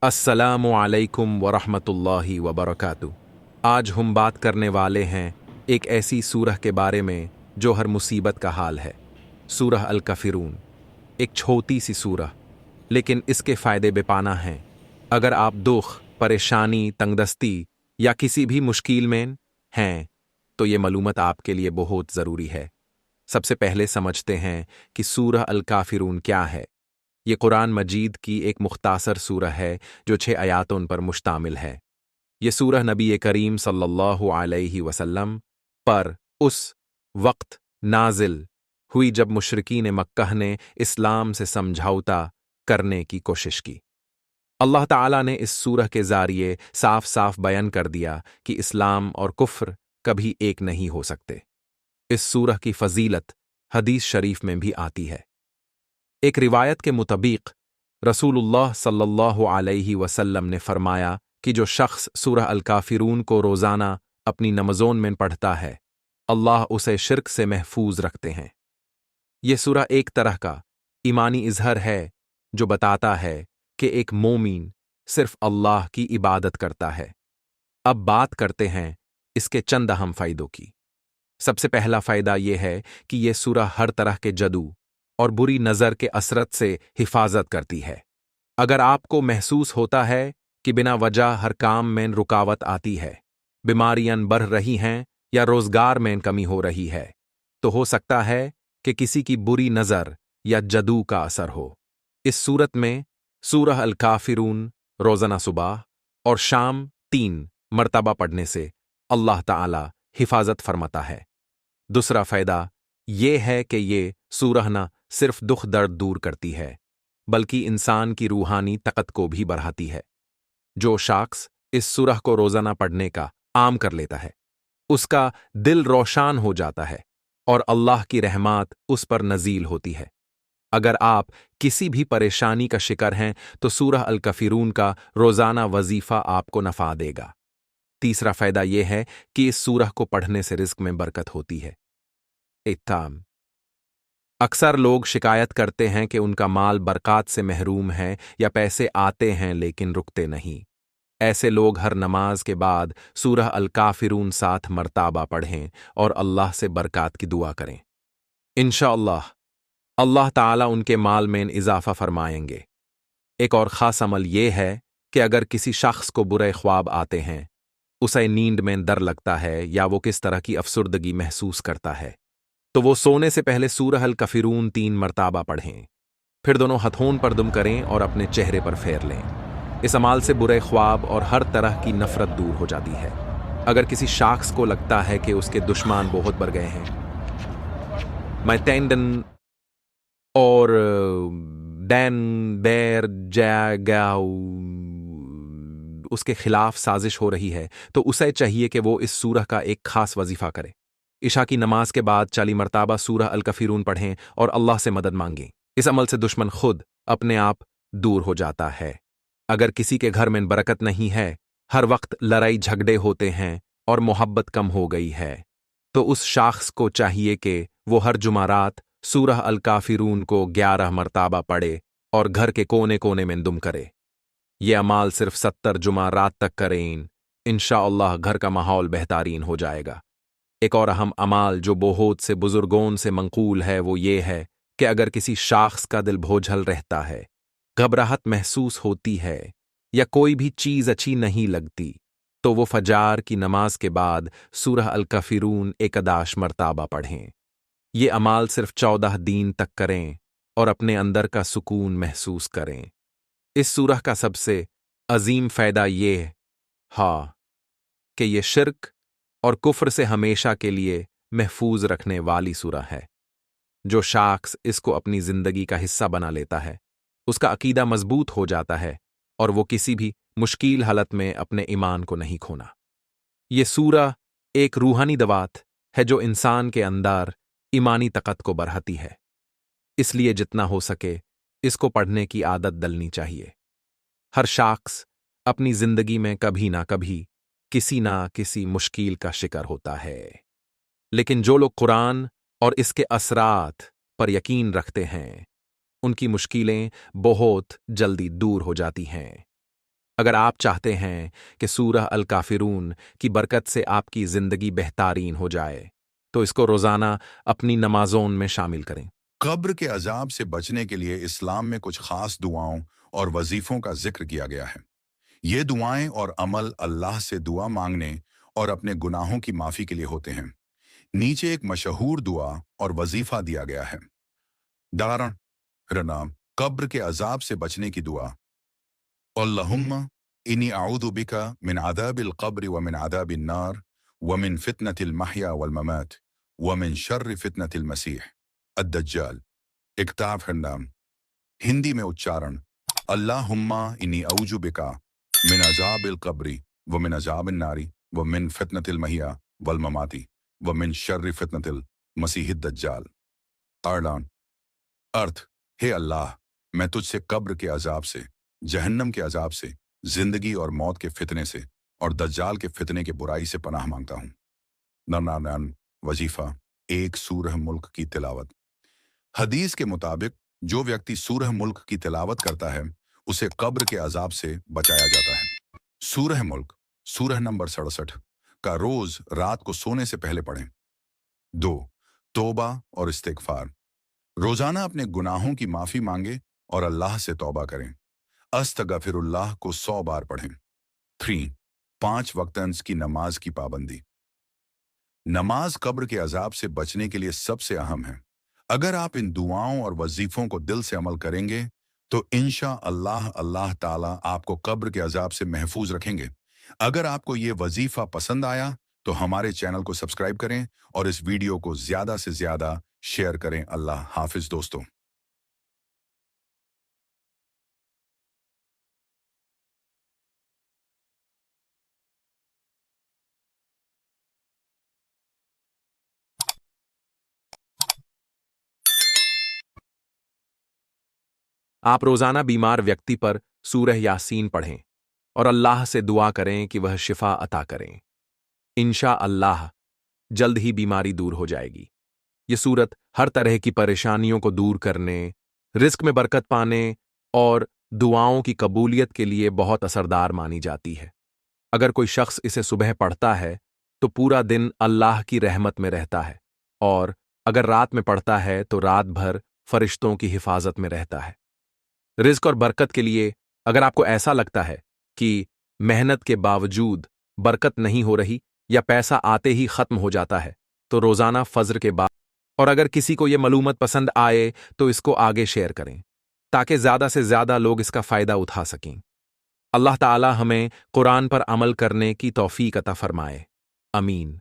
अस्सलामु अलैकुम वरहमतुल्लाहि वबरकातुह। आज हम बात करने वाले हैं एक ऐसी सूरह के बारे में जो हर मुसीबत का हाल है। सूरह अल काफिरून, एक छोटी सी सूरह, लेकिन इसके फ़ायदे बेपाना हैं। अगर आप दुख, परेशानी, तंगदस्ती या किसी भी मुश्किल में हैं तो ये मालूमत आपके लिए बहुत ज़रूरी है। सबसे पहले समझते हैं कि सूरह अल काफिरून क्या है। ये कुरान मजीद की एक मुख्तासर सूरह है जो 6 आयातों पर मुश्तामिल है। ये सूरह नबी करीम सल्लल्लाहु अलैहि वसल्लम पर उस वक्त नाजिल हुई जब मुशरिकीन मक्का ने इस्लाम से समझौता करने की कोशिश की। अल्लाह ताला ने इस सूरह के ज़रिए साफ साफ बयान कर दिया कि इस्लाम और कुफ्र कभी एक नहीं हो सकते। इस सूरह की फजीलत हदीस शरीफ में भी आती है। एक रिवायत के मुताबिक रसूलुल्लाह सल्लल्लाहु अलैहि वसल्लम ने फरमाया कि जो शख्स सूरह अल काफिरून को रोज़ाना अपनी नमाज़ों में पढ़ता है, अल्लाह उसे शिर्क से महफूज रखते हैं। यह सूरह एक तरह का ईमानी इजहर है जो बताता है कि एक मोमिन सिर्फ अल्लाह की इबादत करता है। अब बात करते हैं इसके चंद अहम फ़ायदों की। सबसे पहला फ़ायदा यह है कि यह सूरह हर तरह के जदू और बुरी नज़र के असरत से हिफाजत करती है। अगर आपको महसूस होता है कि बिना वजह हर काम में रुकावट आती है, बीमारियां बढ़ रही हैं या रोज़गार में कमी हो रही है, तो हो सकता है कि किसी की बुरी नज़र या जदू का असर हो। इस सूरत में सूरह अल काफिरून रोज़ाना सुबह और शाम 3 मरतबा पढ़ने से अल्लाह ताला हिफाजत फरमाता है। दूसरा फ़ायदा ये है कि ये सूरह न सिर्फ दुख दर्द दूर करती है बल्कि इंसान की रूहानी ताकत को भी बढ़ाती है। जो शख्स इस सूरह को रोज़ाना पढ़ने का आम कर लेता है, उसका दिल रोशन हो जाता है और अल्लाह की रहमत उस पर नज़ील होती है। अगर आप किसी भी परेशानी का शिकार हैं तो सूरह अल काफिरून का रोज़ाना वजीफ़ा आपको नफ़ा देगा। तीसरा फ़ायदा यह है कि इस सूरह को पढ़ने से रिज़्क में बरकत होती है। इत्ताम, अक्सर लोग शिकायत करते हैं कि उनका माल बरक़ात से महरूम है या पैसे आते हैं लेकिन रुकते नहीं। ऐसे लोग हर नमाज के बाद सूरह अल काफिरून 7 मरतबा पढ़ें और अल्लाह से बरक़ात की दुआ करें। इंशाअल्लाह अल्लाह ताला उनके माल में इजाफ़ा फरमाएंगे। एक और ख़ास अमल यह है कि अगर किसी शख्स को बुरे ख्वाब आते हैं, उसे नींद में डर लगता है या वो किस तरह की अफसुर्दगी महसूस करता है, तो वो सोने से पहले सूरह अल काफिरून 3 मरतबा पढ़ें। फिर दोनों हथों पर दुम करें और अपने चेहरे पर फेर लें। इस अमाल से बुरे ख्वाब और हर तरह की नफरत दूर हो जाती है। अगर किसी शख्स को लगता है कि उसके दुश्मन बहुत बढ़ गए हैं, मैं टेंडन और डैन बैर जैगाउ उसके खिलाफ साजिश हो रही है, तो उसे चाहिए कि वो इस सूरह का एक खास वजीफा करे। इशा की नमाज के बाद 40 मरतबा सूरह अल काफिरून पढ़ें और अल्लाह से मदद मांगें। इस अमल से दुश्मन खुद अपने आप दूर हो जाता है। अगर किसी के घर में बरकत नहीं है, हर वक्त लड़ाई झगड़े होते हैं और मोहब्बत कम हो गई है, तो उस शख्स को चाहिए कि वो हर जुमारात सूरह अल काफिरून को 11 मरतबा पढ़े और घर के कोने कोने में दुम करे। ये अमाल सिर्फ 70 जुमारात तक करें, इंशाअल्लाह घर का माहौल बेहतरीन हो जाएगा। एक और अहम अमाल जो बहुत से बुजुर्गों से मंकूल है वो ये है कि अगर किसी शख्स का दिल बोझल रहता है, घबराहट महसूस होती है या कोई भी चीज़ अच्छी नहीं लगती, तो वो फजार की नमाज के बाद सूरह अल काफिरून 11 मरतबा पढ़ें। ये अमाल सिर्फ 14 दिन तक करें और अपने अंदर का सुकून महसूस करें। इस सूरह का सबसे अजीम फ़ायदा ये है कि ये शिर्क और कुफ्र से हमेशा के लिए महफूज रखने वाली सूरह है। जो शख्स इसको अपनी जिंदगी का हिस्सा बना लेता है, उसका अकीदा मजबूत हो जाता है और वो किसी भी मुश्किल हालत में अपने ईमान को नहीं खोना। ये सूरह एक रूहानी दवात है जो इंसान के अंदर ईमानी ताकत को बढ़ाती है। इसलिए जितना हो सके इसको पढ़ने की आदत डलनी चाहिए। हर शख्स अपनी जिंदगी में कभी ना कभी किसी ना किसी मुश्किल का शिकार होता है, लेकिन जो लोग कुरान और इसके असरात पर यकीन रखते हैं, उनकी मुश्किलें बहुत जल्दी दूर हो जाती हैं। اگر آپ چاہتے ہیں کہ سورہ الکافرون کی برکت سے آپ کی زندگی بہترین ہو جائے تو اس کو روزانہ اپنی نمازوں میں شامل کریں۔ قبر کے عذاب سے بچنے کے لیے اسلام میں کچھ خاص دعاؤں اور وظیفوں کا ذکر کیا گیا ہے۔ یہ دعائیں اور عمل اللہ سے دعا مانگنے اور اپنے گناہوں کی معافی کے لیے ہوتے ہیں۔ نیچے ایک مشہور دعا اور وظیفہ دیا گیا ہے۔ دارن رنا قبر کے عذاب سے بچنے کی دعا۔ اللہم انی اعوذ بکا من عذاب القبر ومن عذاب النار ومن فتنة المحیا والممات ومن شر فتنة المسیح الدجال۔ اکتاب ہنڈام ہندی میں اچارن اللہم انی اعوذ بکا من عذاب القبر ومن عذاب النار ومن فتنة المحیا والممات ومن شر فتنة المسیح الدجال۔ اعلان ارتھ، ہے اللہ، میں تجھ سے قبر کے عذاب سے، جہنم کے عذاب سے، زندگی اور موت کے فتنے سے اور دجال کے فتنے کے برائی سے پناہ مانگتا ہوں۔ نرنان وظیفہ ایک سورہ ملک کی تلاوت۔ حدیث کے مطابق جو ویکتی سورہ ملک کی تلاوت کرتا ہے اسے قبر کے عذاب سے بچایا جاتا ہے۔ سورہ ملک سورہ نمبر 67 کا روز رات کو سونے سے پہلے پڑھیں۔ 2 توبہ اور استغفار، روزانہ اپنے گناہوں کی معافی مانگے اور اللہ سے توبہ کریں۔ استغفر اللہ کو 100 بار پڑھیں۔ 3 5 وقتاً کی نماز کی پابندی، نماز قبر کے عذاب سے بچنے کے لیے سب سے اہم ہے۔ اگر آپ ان دعاؤں اور وظیفوں کو دل سے عمل کریں گے تو انشاءاللہ اللہ تعالیٰ آپ کو قبر کے عذاب سے محفوظ رکھیں گے۔ اگر آپ کو یہ وظیفہ پسند آیا تو ہمارے چینل کو سبسکرائب کریں اور اس ویڈیو کو زیادہ سے زیادہ شیئر کریں۔ اللہ حافظ دوستوں۔ آپ روزانہ بیمار ویکتی پر سورہ یاسین پڑھیں اور اللہ سے دعا کریں کہ وہ شفا عطا کریں۔ انشاءاللہ جلد ہی بیماری دور ہو جائے گی۔ یہ سورت ہر طرح کی پریشانیوں کو دور کرنے، رزق میں برکت پانے اور دعاؤں کی قبولیت کے لیے بہت اثردار مانی جاتی ہے۔ اگر کوئی شخص اسے صبح پڑھتا ہے تو پورا دن اللہ کی رحمت میں رہتا ہے، اور اگر رات میں پڑھتا ہے تو رات بھر فرشتوں کی حفاظت میں رہتا ہے۔ رزق اور برکت کے لیے اگر آپ کو ایسا لگتا ہے کہ محنت کے باوجود برکت نہیں ہو رہی یا پیسہ آتے ہی ختم ہو جاتا ہے تو روزانہ فجر کے بعد، اور اگر کسی کو یہ معلومات پسند آئے تو اس کو آگے شیئر کریں تاکہ زیادہ سے زیادہ لوگ اس کا فائدہ اٹھا سکیں۔ اللہ تعالی ہمیں قرآن پر عمل کرنے کی توفیق عطا فرمائے۔ آمین۔